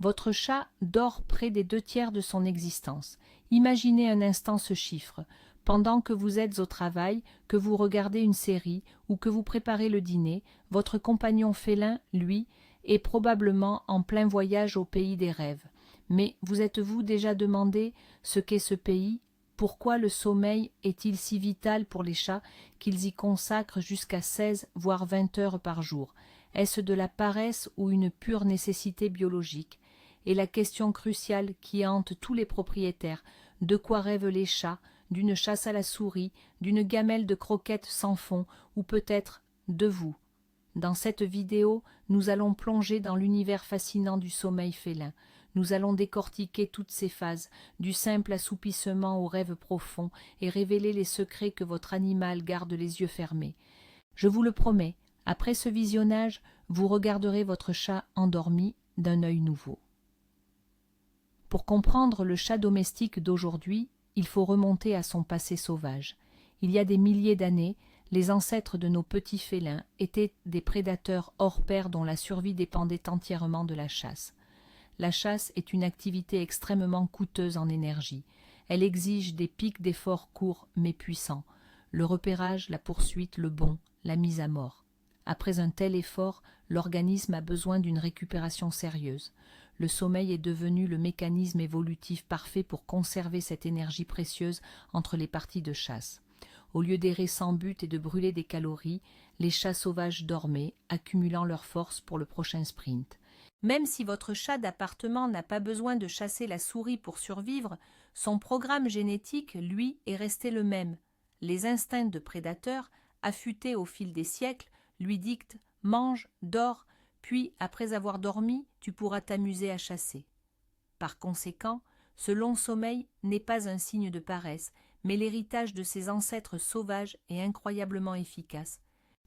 Votre chat dort près des 2 tiers de son existence. Imaginez un instant ce chiffre. Pendant que vous êtes au travail, que vous regardez une série ou que vous préparez le dîner, votre compagnon félin, lui, est probablement en plein voyage au pays des rêves. Mais vous êtes-vous déjà demandé ce qu'est ce pays? Pourquoi le sommeil est-il si vital pour les chats qu'ils y consacrent jusqu'à 16 voire 20 heures par jour? Est-ce de la paresse ou une pure nécessité biologique? Et la question cruciale qui hante tous les propriétaires, de quoi rêvent les chats? D'une chasse à la souris, d'une gamelle de croquettes sans fond, ou peut-être de vous? Dans cette vidéo, nous allons plonger dans l'univers fascinant du sommeil félin. Nous allons décortiquer toutes ces phases, du simple assoupissement au rêve profond, et révéler les secrets que votre animal garde les yeux fermés. Je vous le promets, après ce visionnage, vous regarderez votre chat endormi d'un œil nouveau. Pour comprendre le chat domestique d'aujourd'hui, il faut remonter à son passé sauvage. Il y a des milliers d'années, les ancêtres de nos petits félins étaient des prédateurs hors pair dont la survie dépendait entièrement de la chasse. La chasse est une activité extrêmement coûteuse en énergie. Elle exige des pics d'efforts courts mais puissants. Le repérage, la poursuite, le bond, la mise à mort. Après un tel effort, l'organisme a besoin d'une récupération sérieuse. Le sommeil est devenu le mécanisme évolutif parfait pour conserver cette énergie précieuse entre les parties de chasse. Au lieu d'errer sans but et de brûler des calories, les chats sauvages dormaient, accumulant leur force pour le prochain sprint. Même si votre chat d'appartement n'a pas besoin de chasser la souris pour survivre, son programme génétique, lui, est resté le même. Les instincts de prédateur, affûtés au fil des siècles, lui dictent « mange, dors », puis, après avoir dormi, tu pourras t'amuser à chasser. Par conséquent, ce long sommeil n'est pas un signe de paresse, mais l'héritage de ses ancêtres sauvages est incroyablement efficace.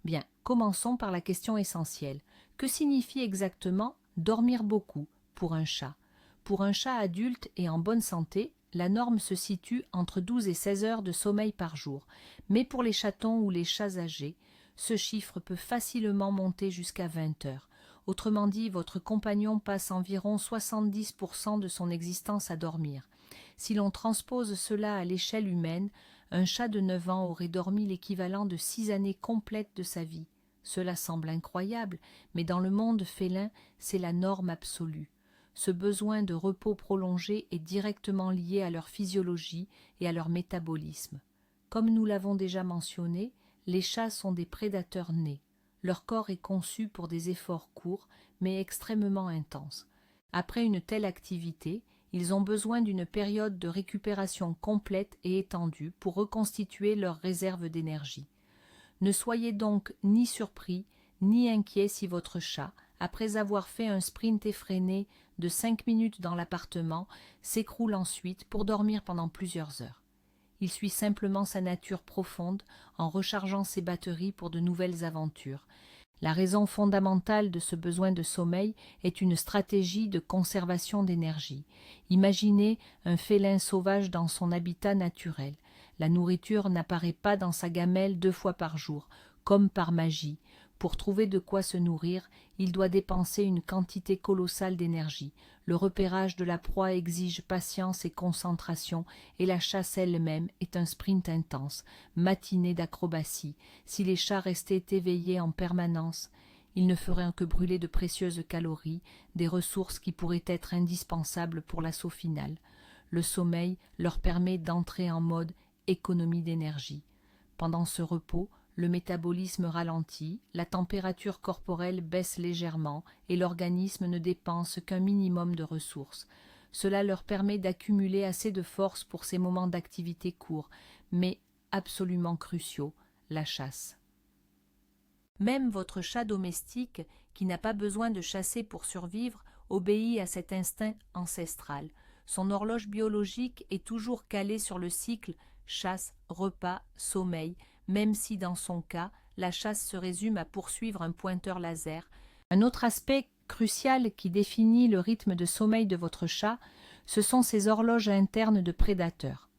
Bien, commençons par la question essentielle. Que signifie exactement dormir beaucoup pour un chat? Pour un chat adulte et en bonne santé, la norme se situe entre 12 et 16 heures de sommeil par jour. Mais pour les chatons ou les chats âgés, ce chiffre peut facilement monter jusqu'à 20 heures. Autrement dit, votre compagnon passe environ 70% de son existence à dormir. Si l'on transpose cela à l'échelle humaine, un chat de 9 ans aurait dormi l'équivalent de 6 années complètes de sa vie. Cela semble incroyable, mais dans le monde félin, c'est la norme absolue. Ce besoin de repos prolongé est directement lié à leur physiologie et à leur métabolisme. Comme nous l'avons déjà mentionné, les chats sont des prédateurs nés. Leur corps est conçu pour des efforts courts, mais extrêmement intenses. Après une telle activité, ils ont besoin d'une période de récupération complète et étendue pour reconstituer leurs réserves d'énergie. Ne soyez donc ni surpris, ni inquiet si votre chat, après avoir fait un sprint effréné de 5 minutes dans l'appartement, s'écroule ensuite pour dormir pendant plusieurs heures. Il suit simplement sa nature profonde en rechargeant ses batteries pour de nouvelles aventures. La raison fondamentale de ce besoin de sommeil est une stratégie de conservation d'énergie. Imaginez un félin sauvage dans son habitat naturel. La nourriture n'apparaît pas dans sa gamelle 2 fois par jour, comme par magie. Pour trouver de quoi se nourrir, il doit dépenser une quantité colossale d'énergie. Le repérage de la proie exige patience et concentration, et la chasse elle-même est un sprint intense, matinée d'acrobatie. Si les chats restaient éveillés en permanence, ils ne feraient que brûler de précieuses calories, des ressources qui pourraient être indispensables pour l'assaut final. Le sommeil leur permet d'entrer en mode économie d'énergie. Pendant ce repos, le métabolisme ralentit, la température corporelle baisse légèrement et l'organisme ne dépense qu'un minimum de ressources. Cela leur permet d'accumuler assez de force pour ces moments d'activité courts, mais absolument cruciaux, la chasse. Même votre chat domestique, qui n'a pas besoin de chasser pour survivre, obéit à cet instinct ancestral. Son horloge biologique est toujours calée sur le cycle chasse, repas, sommeil, même si dans son cas, la chasse se résume à poursuivre un pointeur laser. Un autre aspect crucial qui définit le rythme de sommeil de votre chat, ce sont ses horloges internes de prédateurs.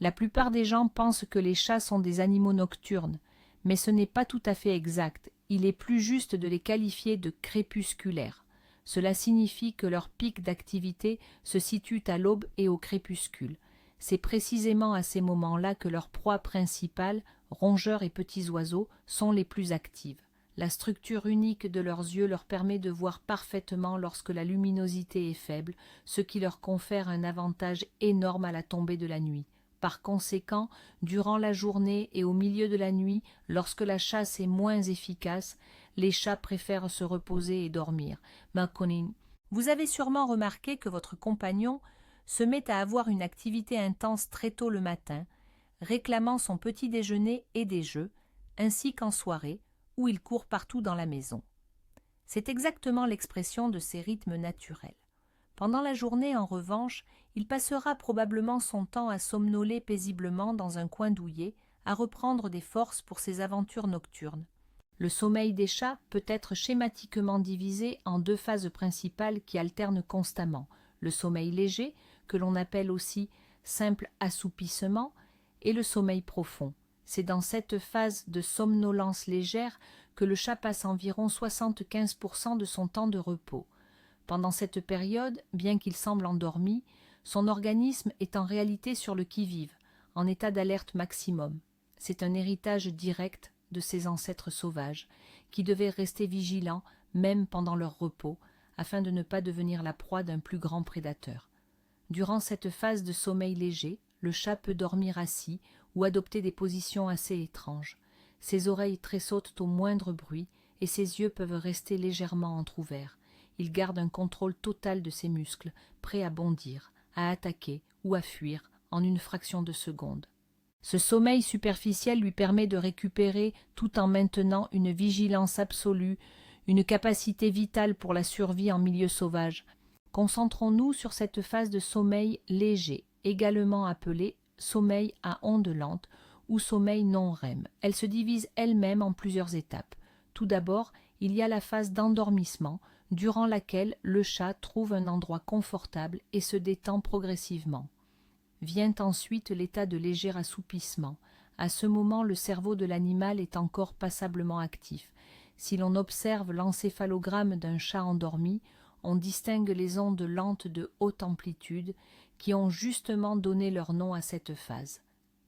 La plupart des gens pensent que les chats sont des animaux nocturnes, mais ce n'est pas tout à fait exact. Il est plus juste de les qualifier de crépusculaires. Cela signifie que leur pic d'activité se situe à l'aube et au crépuscule. C'est précisément à ces moments-là que leurs proies principales, rongeurs et petits oiseaux, sont les plus actives. La structure unique de leurs yeux leur permet de voir parfaitement lorsque la luminosité est faible, ce qui leur confère un avantage énorme à la tombée de la nuit. Par conséquent, durant la journée et au milieu de la nuit, lorsque la chasse est moins efficace, les chats préfèrent se reposer et dormir. Makonnen, vous avez sûrement remarqué que votre compagnon se met à avoir une activité intense très tôt le matin, réclamant son petit déjeuner et des jeux, ainsi qu'en soirée, où il court partout dans la maison. C'est exactement l'expression de ses rythmes naturels. Pendant la journée, en revanche, il passera probablement son temps à somnoler paisiblement dans un coin douillet, à reprendre des forces pour ses aventures nocturnes. Le sommeil des chats peut être schématiquement divisé en deux phases principales qui alternent constamment. Le sommeil léger, que l'on appelle aussi simple assoupissement, et le sommeil profond. C'est dans cette phase de somnolence légère que le chat passe environ 75% de son temps de repos. Pendant cette période, bien qu'il semble endormi, son organisme est en réalité sur le qui-vive, en état d'alerte maximum. C'est un héritage direct de ses ancêtres sauvages, qui devaient rester vigilants même pendant leur repos, afin de ne pas devenir la proie d'un plus grand prédateur. Durant cette phase de sommeil léger, le chat peut dormir assis ou adopter des positions assez étranges. Ses oreilles tressautent au moindre bruit et ses yeux peuvent rester légèrement entr'ouverts. Il garde un contrôle total de ses muscles, prêt à bondir, à attaquer ou à fuir en une fraction de seconde. Ce sommeil superficiel lui permet de récupérer tout en maintenant une vigilance absolue, une capacité vitale pour la survie en milieu sauvage. Concentrons-nous sur cette phase de sommeil léger, également appelée sommeil à ondes lentes ou sommeil non-REM. Elle se divise elle-même en plusieurs étapes. Tout d'abord, il y a la phase d'endormissement, durant laquelle le chat trouve un endroit confortable et se détend progressivement. Vient ensuite l'état de léger assoupissement. À ce moment, le cerveau de l'animal est encore passablement actif. Si l'on observe l'encéphalogramme d'un chat endormi, on distingue les ondes lentes de haute amplitude qui ont justement donné leur nom à cette phase.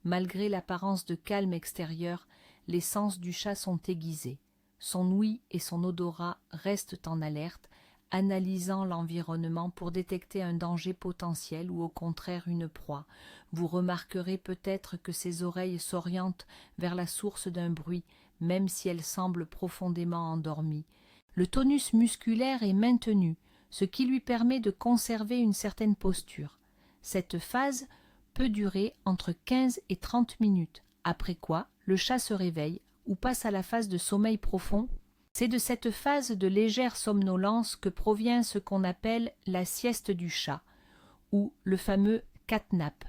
Malgré l'apparence de calme extérieur, les sens du chat sont aiguisés. Son ouïe et son odorat restent en alerte, analysant l'environnement pour détecter un danger potentiel ou au contraire une proie. Vous remarquerez peut-être que ses oreilles s'orientent vers la source d'un bruit, même si elle semble profondément endormie. Le tonus musculaire est maintenu, ce qui lui permet de conserver une certaine posture. Cette phase peut durer entre 15 et 30 minutes, après quoi le chat se réveille ou passe à la phase de sommeil profond. C'est de cette phase de légère somnolence que provient ce qu'on appelle la sieste du chat, ou le fameux catnap.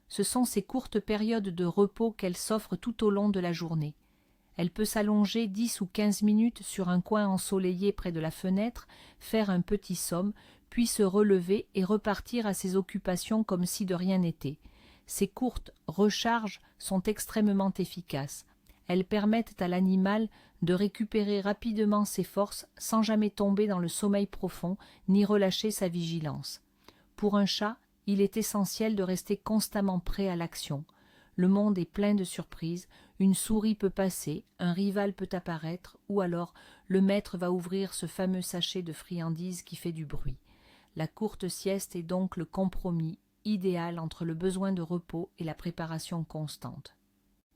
Ce sont ces courtes périodes de repos qu'elle s'offre tout au long de la journée. Elle peut s'allonger 10 ou 15 minutes sur un coin ensoleillé près de la fenêtre, faire un petit somme, puis se relever et repartir à ses occupations comme si de rien n'était. Ces courtes recharges sont extrêmement efficaces. Elles permettent à l'animal de récupérer rapidement ses forces sans jamais tomber dans le sommeil profond ni relâcher sa vigilance. Pour un chat, il est essentiel de rester constamment prêt à l'action. Le monde est plein de surprises, une souris peut passer, un rival peut apparaître, ou alors le maître va ouvrir ce fameux sachet de friandises qui fait du bruit. La courte sieste est donc le compromis idéal entre le besoin de repos et la préparation constante.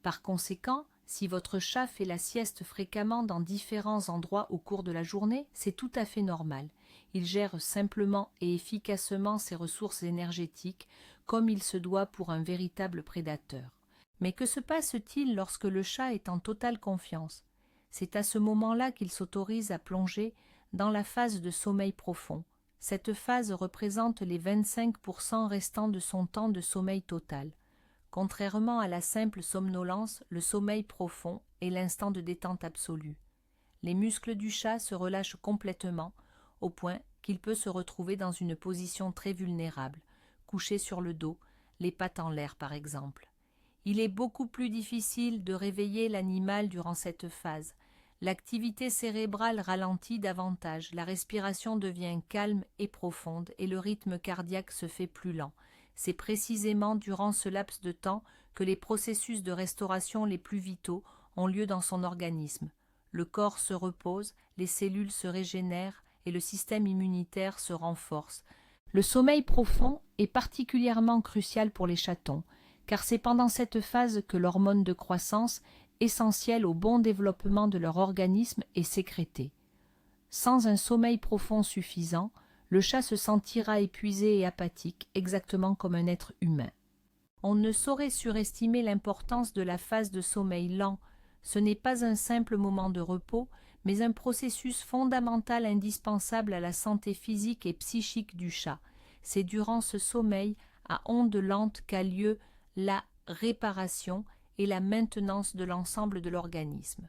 Par conséquent, si votre chat fait la sieste fréquemment dans différents endroits au cours de la journée, c'est tout à fait normal. Il gère simplement et efficacement ses ressources énergétiques comme il se doit pour un véritable prédateur. Mais que se passe-t-il lorsque le chat est en totale confiance? C'est à ce moment-là qu'il s'autorise à plonger dans la phase de sommeil profond. Cette phase représente les 25% restants de son temps de sommeil total. Contrairement à la simple somnolence, le sommeil profond est l'instant de détente absolue. Les muscles du chat se relâchent complètement, au point qu'il peut se retrouver dans une position très vulnérable, couché sur le dos, les pattes en l'air par exemple. Il est beaucoup plus difficile de réveiller l'animal durant cette phase. L'activité cérébrale ralentit davantage, la respiration devient calme et profonde et le rythme cardiaque se fait plus lent. C'est précisément durant ce laps de temps que les processus de restauration les plus vitaux ont lieu dans son organisme. Le corps se repose, les cellules se régénèrent et le système immunitaire se renforce. Le sommeil profond est particulièrement crucial pour les chatons, car c'est pendant cette phase que l'hormone de croissance, essentielle au bon développement de leur organisme, est sécrétée. Sans un sommeil profond suffisant, le chat se sentira épuisé et apathique, exactement comme un être humain. On ne saurait surestimer l'importance de la phase de sommeil lent. Ce n'est pas un simple moment de repos, mais un processus fondamental indispensable à la santé physique et psychique du chat. C'est durant ce sommeil à ondes lentes qu'a lieu la réparation et la maintenance de l'ensemble de l'organisme.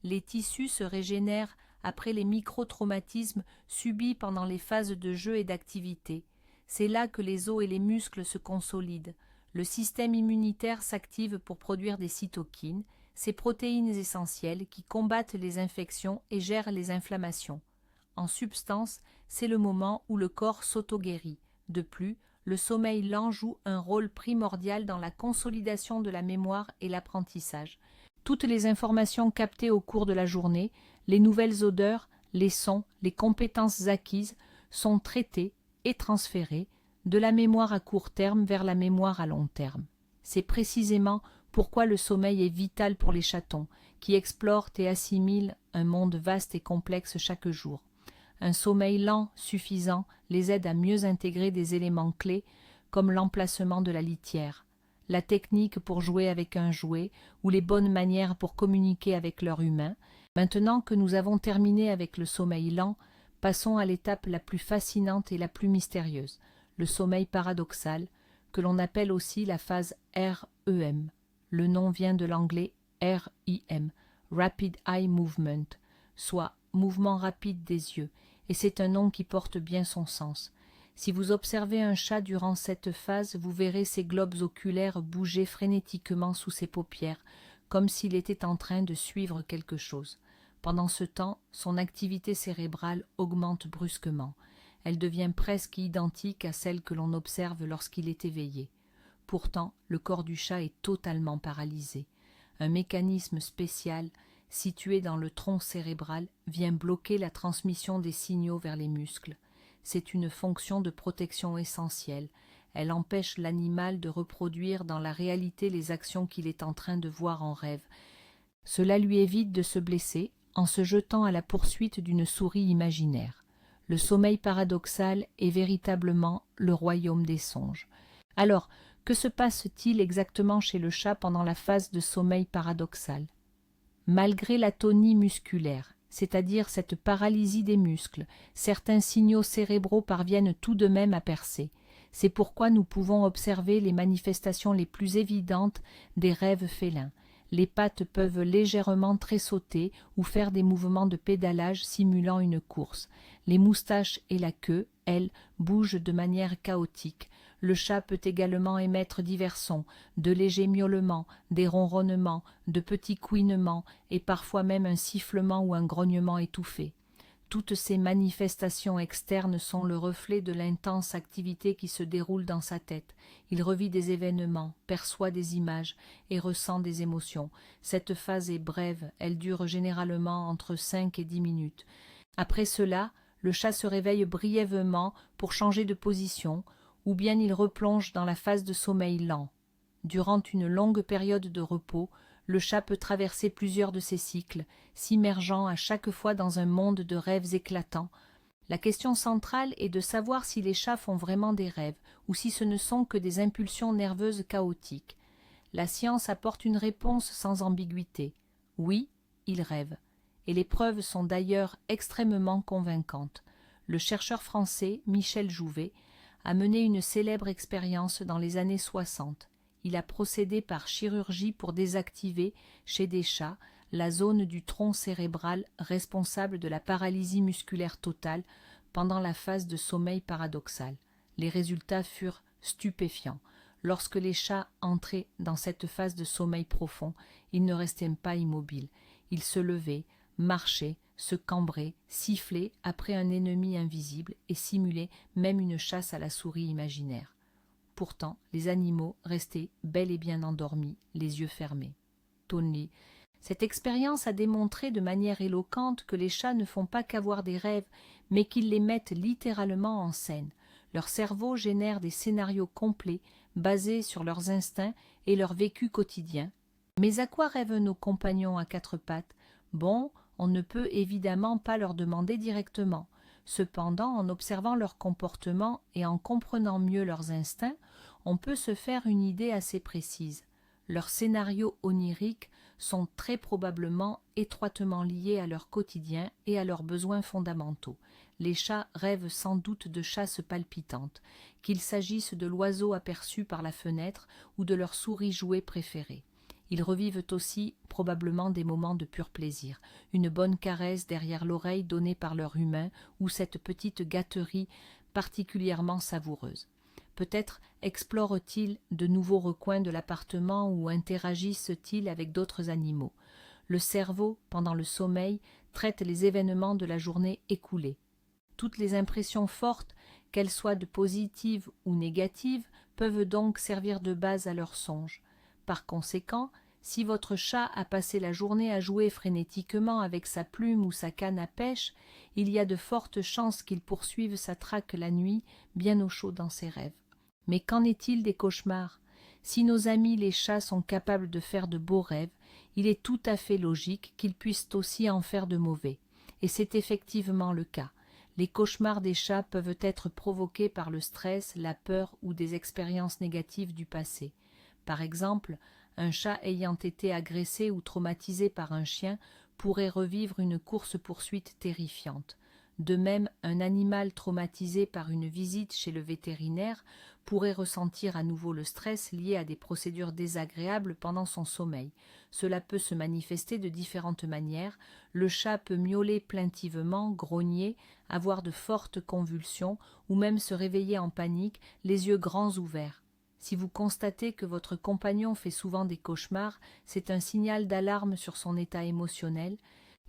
Les tissus se régénèrent après les micro-traumatismes subis pendant les phases de jeu et d'activité. C'est là que les os et les muscles se consolident. Le système immunitaire s'active pour produire des cytokines, ces protéines essentielles qui combattent les infections et gèrent les inflammations. En substance, c'est le moment où le corps s'auto-guérit. De plus, le sommeil lent joue un rôle primordial dans la consolidation de la mémoire et l'apprentissage. Toutes les informations captées au cours de la journée, les nouvelles odeurs, les sons, les compétences acquises sont traitées et transférées de la mémoire à court terme vers la mémoire à long terme. C'est précisément pourquoi le sommeil est vital pour les chatons, qui explorent et assimilent un monde vaste et complexe chaque jour. Un sommeil lent suffisant les aide à mieux intégrer des éléments clés comme l'emplacement de la litière, la technique pour jouer avec un jouet ou les bonnes manières pour communiquer avec leur humain. Maintenant que nous avons terminé avec le sommeil lent, passons à l'étape la plus fascinante et la plus mystérieuse, le sommeil paradoxal, que l'on appelle aussi la phase REM. Le nom vient de l'anglais REM, Rapid Eye Movement, soit mouvement rapide des yeux, et c'est un nom qui porte bien son sens. Si vous observez un chat durant cette phase, vous verrez ses globes oculaires bouger frénétiquement sous ses paupières, comme s'il était en train de suivre quelque chose. Pendant ce temps, son activité cérébrale augmente brusquement. Elle devient presque identique à celle que l'on observe lorsqu'il est éveillé. Pourtant, le corps du chat est totalement paralysé. Un mécanisme spécial, situé dans le tronc cérébral, vient bloquer la transmission des signaux vers les muscles. C'est une fonction de protection essentielle. Elle empêche l'animal de reproduire dans la réalité les actions qu'il est en train de voir en rêve. Cela lui évite de se blesser en se jetant à la poursuite d'une souris imaginaire. Le sommeil paradoxal est véritablement le royaume des songes. Alors, que se passe-t-il exactement chez le chat pendant la phase de sommeil paradoxal ? Malgré l'atonie musculaire, c'est-à-dire cette paralysie des muscles, certains signaux cérébraux parviennent tout de même à percer. C'est pourquoi nous pouvons observer les manifestations les plus évidentes des rêves félins. Les pattes peuvent légèrement tressauter ou faire des mouvements de pédalage simulant une course. Les moustaches et la queue, elles, bougent de manière chaotique. Le chat peut également émettre divers sons, de légers miaulements, des ronronnements, de petits couinements et parfois même un sifflement ou un grognement étouffé. Toutes ces manifestations externes sont le reflet de l'intense activité qui se déroule dans sa tête. Il revit des événements, perçoit des images et ressent des émotions. Cette phase est brève, elle dure généralement entre 5 et 10 minutes. Après cela, le chat se réveille brièvement pour changer de position, ou bien il replonge dans la phase de sommeil lent. Durant une longue période de repos, le chat peut traverser plusieurs de ces cycles, s'immergeant à chaque fois dans un monde de rêves éclatants. La question centrale est de savoir si les chats font vraiment des rêves, ou si ce ne sont que des impulsions nerveuses chaotiques. La science apporte une réponse sans ambiguïté. Oui, ils rêvent. Et les preuves sont d'ailleurs extrêmement convaincantes. Le chercheur français Michel Jouvet a mené une célèbre expérience dans les années 60. Il a procédé par chirurgie pour désactiver, chez des chats, la zone du tronc cérébral responsable de la paralysie musculaire totale pendant la phase de sommeil paradoxal. Les résultats furent stupéfiants. Lorsque les chats entraient dans cette phase de sommeil profond, ils ne restaient pas immobiles. Ils se levaient, marcher, se cambrer, siffler après un ennemi invisible et simuler même une chasse à la souris imaginaire. Pourtant, les animaux restaient bel et bien endormis, les yeux fermés. Townley. Cette expérience a démontré de manière éloquente que les chats ne font pas qu'avoir des rêves, mais qu'ils les mettent littéralement en scène. Leur cerveau génère des scénarios complets, basés sur leurs instincts et leur vécu quotidien. Mais à quoi rêvent nos compagnons à quatre pattes? Bon, on ne peut évidemment pas leur demander directement. Cependant, en observant leur comportement et en comprenant mieux leurs instincts, on peut se faire une idée assez précise. Leurs scénarios oniriques sont très probablement étroitement liés à leur quotidien et à leurs besoins fondamentaux. Les chats rêvent sans doute de chasses palpitantes, qu'il s'agisse de l'oiseau aperçu par la fenêtre ou de leur souris jouet préférée. Ils revivent aussi probablement des moments de pur plaisir, une bonne caresse derrière l'oreille donnée par leur humain ou cette petite gâterie particulièrement savoureuse. Peut-être explorent-ils de nouveaux recoins de l'appartement ou interagissent-ils avec d'autres animaux. Le cerveau, pendant le sommeil, traite les événements de la journée écoulée. Toutes les impressions fortes, qu'elles soient de positives ou négatives, peuvent donc servir de base à leurs songes. Par conséquent, si votre chat a passé la journée à jouer frénétiquement avec sa plume ou sa canne à pêche, il y a de fortes chances qu'il poursuive sa traque la nuit, bien au chaud dans ses rêves. Mais qu'en est-il des cauchemars? Si nos amis les chats sont capables de faire de beaux rêves, il est tout à fait logique qu'ils puissent aussi en faire de mauvais. Et c'est effectivement le cas. Les cauchemars des chats peuvent être provoqués par le stress, la peur ou des expériences négatives du passé. Par exemple, un chat ayant été agressé ou traumatisé par un chien pourrait revivre une course-poursuite terrifiante. De même, un animal traumatisé par une visite chez le vétérinaire pourrait ressentir à nouveau le stress lié à des procédures désagréables pendant son sommeil. Cela peut se manifester de différentes manières. Le chat peut miauler plaintivement, grogner, avoir de fortes convulsions ou même se réveiller en panique, les yeux grands ouverts. Si vous constatez que votre compagnon fait souvent des cauchemars, c'est un signal d'alarme sur son état émotionnel.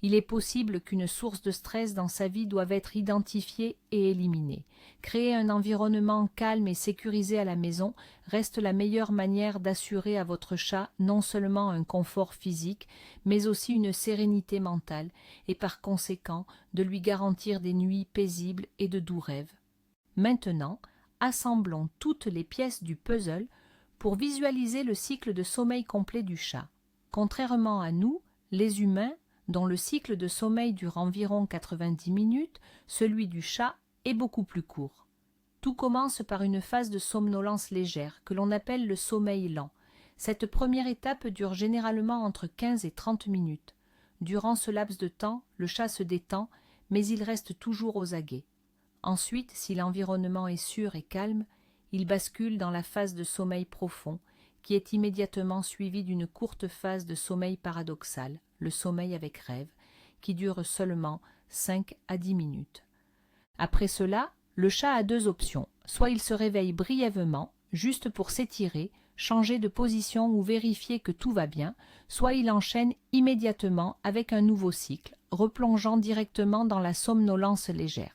Il est possible qu'une source de stress dans sa vie doive être identifiée et éliminée. Créer un environnement calme et sécurisé à la maison reste la meilleure manière d'assurer à votre chat non seulement un confort physique, mais aussi une sérénité mentale et par conséquent de lui garantir des nuits paisibles et de doux rêves. Maintenant, assemblons toutes les pièces du puzzle pour visualiser le cycle de sommeil complet du chat. Contrairement à nous, les humains, dont le cycle de sommeil dure environ 90 minutes, celui du chat est beaucoup plus court. Tout commence par une phase de somnolence légère, que l'on appelle le sommeil lent. Cette première étape dure généralement entre 15 et 30 minutes. Durant ce laps de temps, le chat se détend, mais il reste toujours aux aguets. Ensuite, si l'environnement est sûr et calme, il bascule dans la phase de sommeil profond, qui est immédiatement suivie d'une courte phase de sommeil paradoxal, le sommeil avec rêve, qui dure seulement 5 à 10 minutes. Après cela, le chat a deux options. Soit il se réveille brièvement, juste pour s'étirer, changer de position ou vérifier que tout va bien, soit il enchaîne immédiatement avec un nouveau cycle, replongeant directement dans la somnolence légère.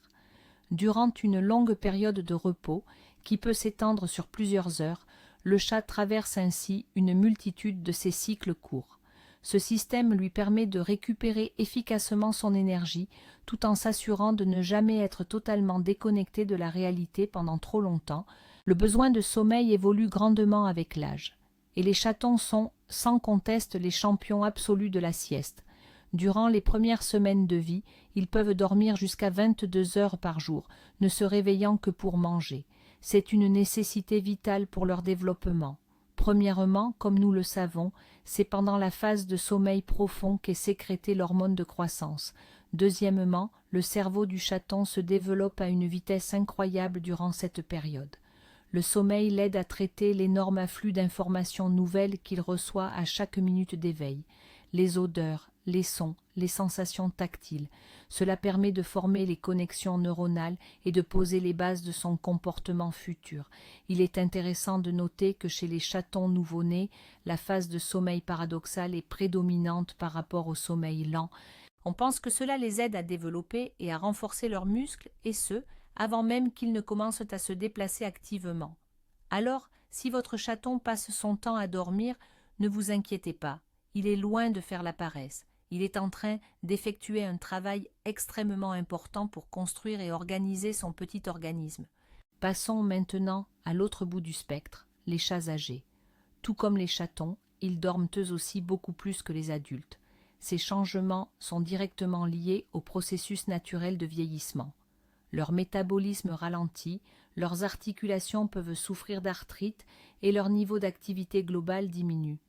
Durant une longue période de repos, qui peut s'étendre sur plusieurs heures, le chat traverse ainsi une multitude de ces cycles courts. Ce système lui permet de récupérer efficacement son énergie tout en s'assurant de ne jamais être totalement déconnecté de la réalité pendant trop longtemps. Le besoin de sommeil évolue grandement avec l'âge. Et les chatons sont, sans conteste, les champions absolus de la sieste. Durant les premières semaines de vie, ils peuvent dormir jusqu'à 22 heures par jour, ne se réveillant que pour manger. C'est une nécessité vitale pour leur développement. Premièrement, comme nous le savons, c'est pendant la phase de sommeil profond qu'est sécrétée l'hormone de croissance. Deuxièmement, le cerveau du chaton se développe à une vitesse incroyable durant cette période. Le sommeil l'aide à traiter l'énorme afflux d'informations nouvelles qu'il reçoit à chaque minute d'éveil. Les odeurs, les sons, les sensations tactiles. Cela permet de former les connexions neuronales et de poser les bases de son comportement futur. Il est intéressant de noter que chez les chatons nouveau-nés, la phase de sommeil paradoxal est prédominante par rapport au sommeil lent. On pense que cela les aide à développer et à renforcer leurs muscles, et ce, avant même qu'ils ne commencent à se déplacer activement. Alors, si votre chaton passe son temps à dormir, ne vous inquiétez pas, il est loin de faire la paresse. Il est en train d'effectuer un travail extrêmement important pour construire et organiser son petit organisme. Passons maintenant à l'autre bout du spectre, les chats âgés. Tout comme les chatons, ils dorment eux aussi beaucoup plus que les adultes. Ces changements sont directement liés au processus naturel de vieillissement. Leur métabolisme ralentit, leurs articulations peuvent souffrir d'arthrite et leur niveau d'activité globale diminue.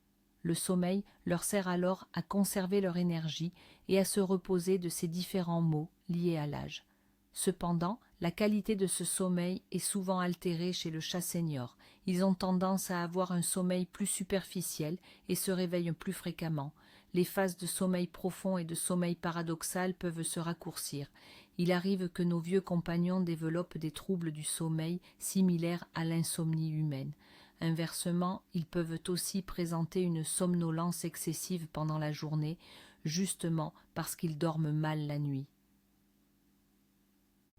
Le sommeil leur sert alors à conserver leur énergie et à se reposer de ces différents maux liés à l'âge. Cependant, la qualité de ce sommeil est souvent altérée chez le chat senior. Ils ont tendance à avoir un sommeil plus superficiel et se réveillent plus fréquemment. Les phases de sommeil profond et de sommeil paradoxal peuvent se raccourcir. Il arrive que nos vieux compagnons développent des troubles du sommeil similaires à l'insomnie humaine. Inversement, ils peuvent aussi présenter une somnolence excessive pendant la journée, justement parce qu'ils dorment mal la nuit.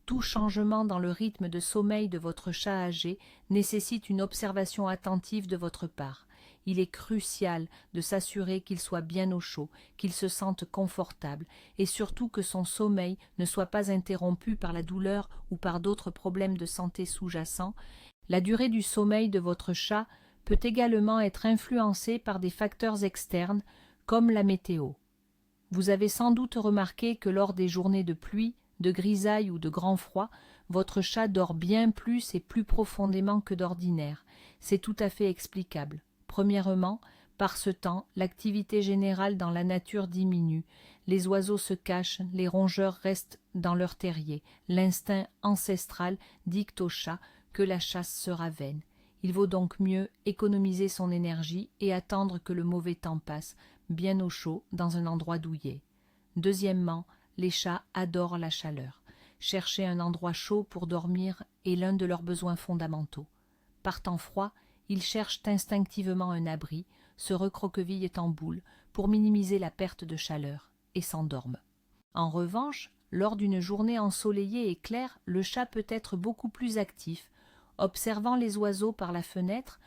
Tout changement dans le rythme de sommeil de votre chat âgé nécessite une observation attentive de votre part. Il est crucial de s'assurer qu'il soit bien au chaud, qu'il se sente confortable et surtout que son sommeil ne soit pas interrompu par la douleur ou par d'autres problèmes de santé sous-jacents. La durée du sommeil de votre chat peut également être influencée par des facteurs externes comme la météo. Vous avez sans doute remarqué que lors des journées de pluie, de grisaille ou de grand froid, votre chat dort bien plus et plus profondément que d'ordinaire. C'est tout à fait explicable. Premièrement, par ce temps, l'activité générale dans la nature diminue. Les oiseaux se cachent, les rongeurs restent dans leur terrier. L'instinct ancestral dicte au chat que la chasse sera vaine. Il vaut donc mieux économiser son énergie et attendre que le mauvais temps passe, bien au chaud, dans un endroit douillet. Deuxièmement, les chats adorent la chaleur. Chercher un endroit chaud pour dormir est l'un de leurs besoins fondamentaux. Par temps froid, ils cherchent instinctivement un abri, se recroquevillent en boule pour minimiser la perte de chaleur et s'endorment. En revanche, lors d'une journée ensoleillée et claire, le chat peut être beaucoup plus actif, observant les oiseaux par la fenêtre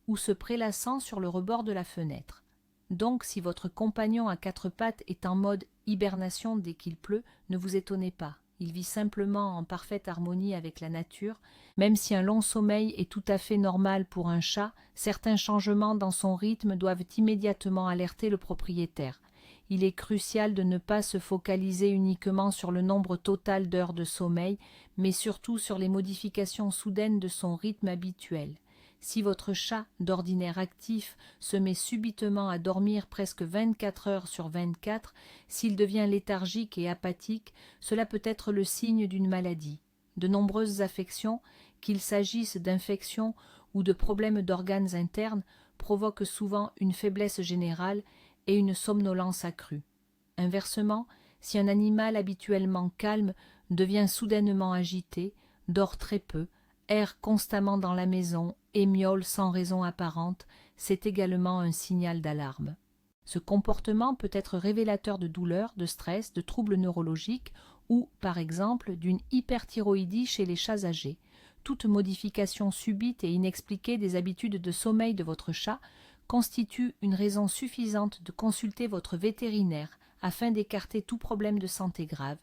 ou se prélassant sur le rebord de la fenêtre. Donc, si votre compagnon à quatre pattes est en mode hibernation dès qu'il pleut, ne vous étonnez pas. Il vit simplement en parfaite harmonie avec la nature. Même si un long sommeil est tout à fait normal pour un chat, certains changements dans son rythme doivent immédiatement alerter le propriétaire. Il est crucial de ne pas se focaliser uniquement sur le nombre total d'heures de sommeil, mais surtout sur les modifications soudaines de son rythme habituel. Si votre chat, d'ordinaire actif, se met subitement à dormir presque 24 heures sur 24, s'il devient léthargique et apathique, cela peut être le signe d'une maladie. De nombreuses affections, qu'il s'agisse d'infections ou de problèmes d'organes internes, provoquent souvent une faiblesse générale et une somnolence accrue. Inversement, si un animal habituellement calme devient soudainement agité, dort très peu, erre constamment dans la maison et miaule sans raison apparente, c'est également un signal d'alarme. Ce comportement peut être révélateur de douleurs, de stress, de troubles neurologiques ou, par exemple, d'une hyperthyroïdie chez les chats âgés. Toute modification subite et inexpliquée des habitudes de sommeil de votre chat constitue une raison suffisante de consulter votre vétérinaire afin d'écarter tout problème de santé grave.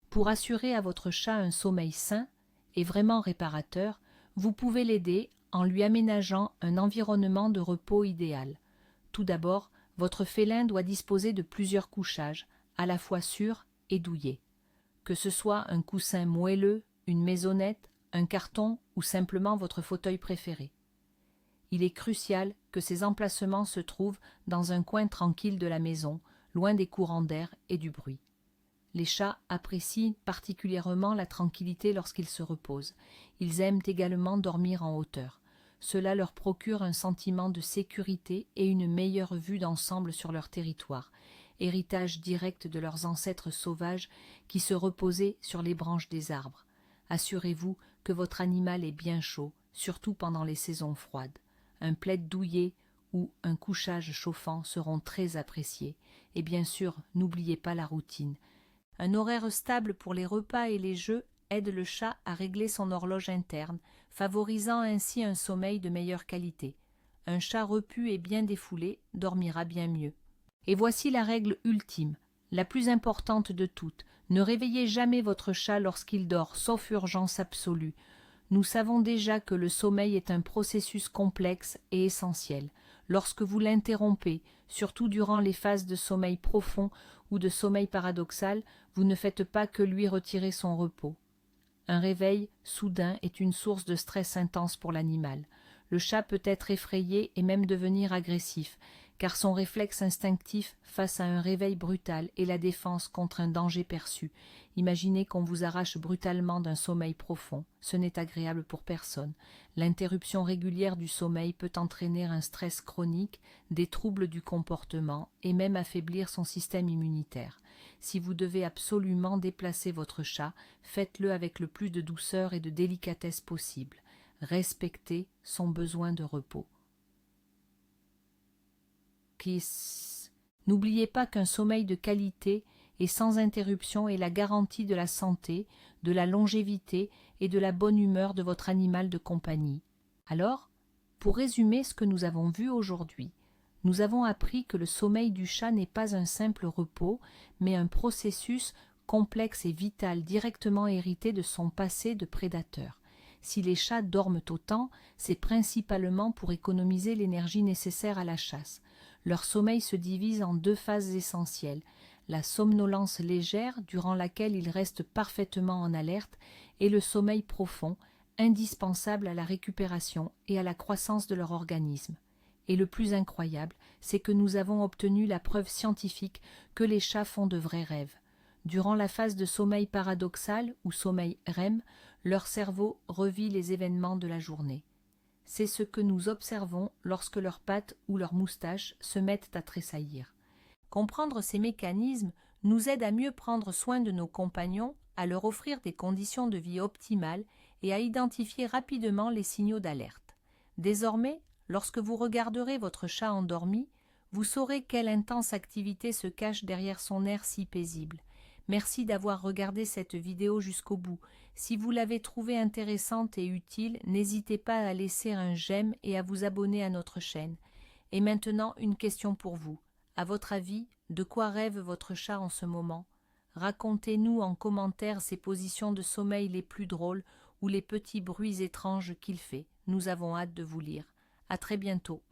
Pour assurer à votre chat un sommeil sain et vraiment réparateur, vous pouvez l'aider en lui aménageant un environnement de repos idéal. Tout d'abord, votre félin doit disposer de plusieurs couchages, à la fois sûrs et douillets. Que ce soit un coussin moelleux, une maisonnette, un carton ou simplement votre fauteuil préféré. Il est crucial que ces emplacements se trouvent dans un coin tranquille de la maison, loin des courants d'air et du bruit. Les chats apprécient particulièrement la tranquillité lorsqu'ils se reposent. Ils aiment également dormir en hauteur. Cela leur procure un sentiment de sécurité et une meilleure vue d'ensemble sur leur territoire, héritage direct de leurs ancêtres sauvages qui se reposaient sur les branches des arbres. Assurez-vous que votre animal est bien chaud, surtout pendant les saisons froides. Un plaid douillet ou un couchage chauffant seront très appréciés. Et bien sûr, n'oubliez pas la routine. Un horaire stable pour les repas et les jeux aide le chat à régler son horloge interne, favorisant ainsi un sommeil de meilleure qualité. Un chat repu et bien défoulé dormira bien mieux. Et voici la règle ultime, la plus importante de toutes. Ne réveillez jamais votre chat lorsqu'il dort, sauf urgence absolue. Nous savons déjà que le sommeil est un processus complexe et essentiel. Lorsque vous l'interrompez, surtout durant les phases de sommeil profond ou de sommeil paradoxal, vous ne faites pas que lui retirer son repos. Un réveil soudain est une source de stress intense pour l'animal. Le chat peut être effrayé et même devenir agressif, car son réflexe instinctif face à un réveil brutal est la défense contre un danger perçu. Imaginez qu'on vous arrache brutalement d'un sommeil profond. Ce n'est agréable pour personne. L'interruption régulière du sommeil peut entraîner un stress chronique, des troubles du comportement et même affaiblir son système immunitaire. Si vous devez absolument déplacer votre chat, faites-le avec le plus de douceur et de délicatesse possible. Respectez son besoin de repos. Kiss. N'oubliez pas qu'un sommeil de qualité et sans interruption est la garantie de la santé, de la longévité et de la bonne humeur de votre animal de compagnie. Alors, pour résumer ce que nous avons vu aujourd'hui, nous avons appris que le sommeil du chat n'est pas un simple repos, mais un processus complexe et vital directement hérité de son passé de prédateur. Si les chats dorment autant, c'est principalement pour économiser l'énergie nécessaire à la chasse. Leur sommeil se divise en deux phases essentielles, la somnolence légère, durant laquelle ils restent parfaitement en alerte, et le sommeil profond, indispensable à la récupération et à la croissance de leur organisme. Et le plus incroyable, c'est que nous avons obtenu la preuve scientifique que les chats font de vrais rêves. Durant la phase de sommeil paradoxal ou sommeil REM, leur cerveau revit les événements de la journée. C'est ce que nous observons lorsque leurs pattes ou leurs moustaches se mettent à tressaillir. Comprendre ces mécanismes nous aide à mieux prendre soin de nos compagnons, à leur offrir des conditions de vie optimales et à identifier rapidement les signaux d'alerte. Désormais, lorsque vous regarderez votre chat endormi, vous saurez quelle intense activité se cache derrière son air si paisible. Merci d'avoir regardé cette vidéo jusqu'au bout. Si vous l'avez trouvée intéressante et utile, n'hésitez pas à laisser un j'aime et à vous abonner à notre chaîne. Et maintenant, une question pour vous. À votre avis, de quoi rêve votre chat en ce moment? Racontez-nous en commentaire ses positions de sommeil les plus drôles ou les petits bruits étranges qu'il fait. Nous avons hâte de vous lire. À très bientôt.